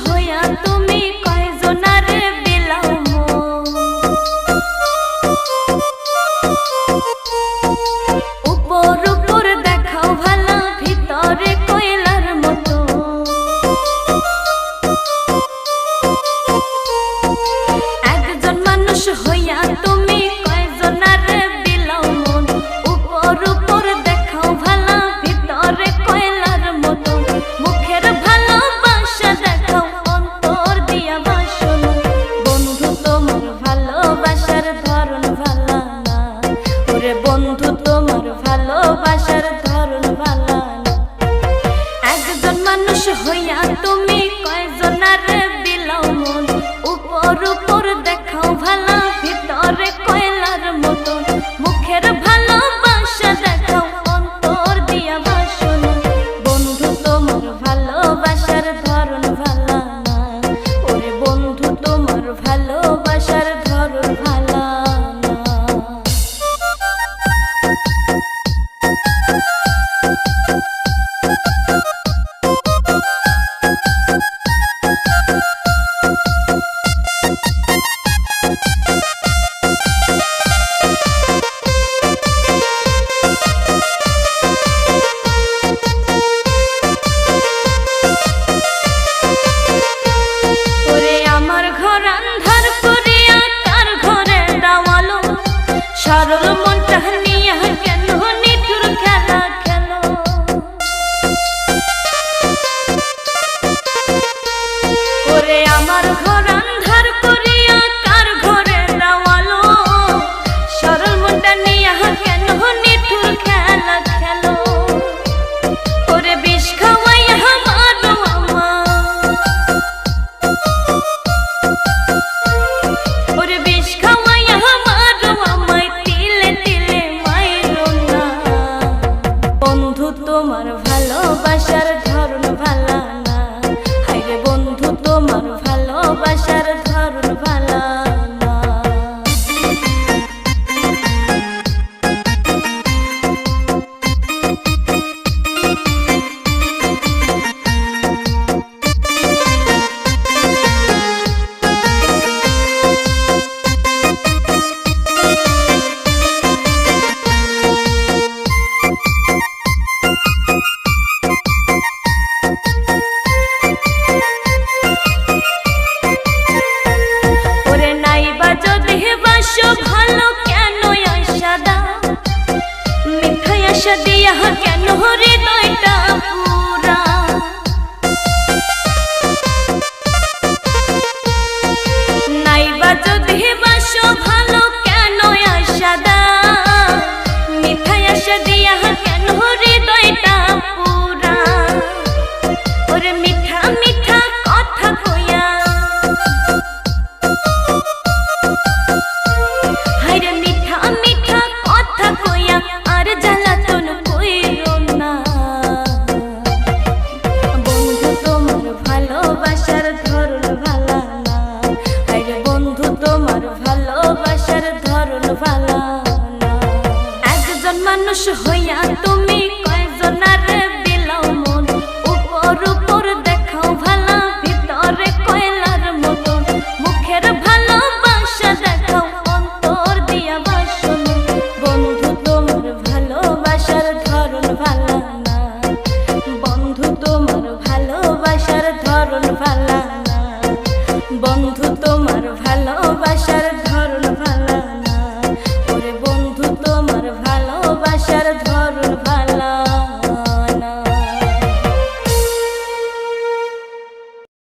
হইয়া তুমি কয়জনারে বিলাও মন। উপর উপর দেখাও ভালা, ভিতরে কয়লার মতো। একজন মানুষ হইয়া তুমি কয়জনারে বিলাও মন। উপর উপর দেখাও ভালা, ভিতরে কয়লার মতো। মুখের ভালোবাসা দেখাও, অন্তর দিয়া বাসন। বন্ধু তোমার ভালোবাসার ধরন ভালা না, ওরে বন্ধু তোমার ভালোবাসার ধরন ভালা না। একজন মানুষ হইয়া তুমি কয়জনারে বিলাও মন। উপর উপর দেখাও ভালা, ভিতরে কয়লার মতো। মুখের ভালোবাসা দেখাও, অন্তর দিয়া বাসন। বন্ধু তোমার ভালোবাসার ধরন ভালা না, ওরে বন্ধু তোমার ভালোবাসার ধরন ভালা না। ওরে আমার ঘর আন্ধার করিয়া কার ঘরে দাওয়ালো। সরল মনটা নিয়া কেন নিঠুর খেলা খেলো। ওরে আমার ঘর আন্ধার করিয়া কার ঘরে দাওয়ালো। সরল মনটা নিয়া কেন নিঠুর খেলা খেলো। ওরে বিষ খাওয়াইয়া মারো আমার, ওরে বিষ খাওয়াইয়া মারো আমায়, তিলে তিলে মাইরো না। বন্ধু তোমার ভালোবাসার ধরন ভালা না, হায়রে বন্ধু তোমার ভালোবাসার ধরন ভালা না। ওরে নাইবা যদি বাসো ভালো, কেন আশা দাও। মিথ্যা আশা দিয়া কেন হৃদয়টা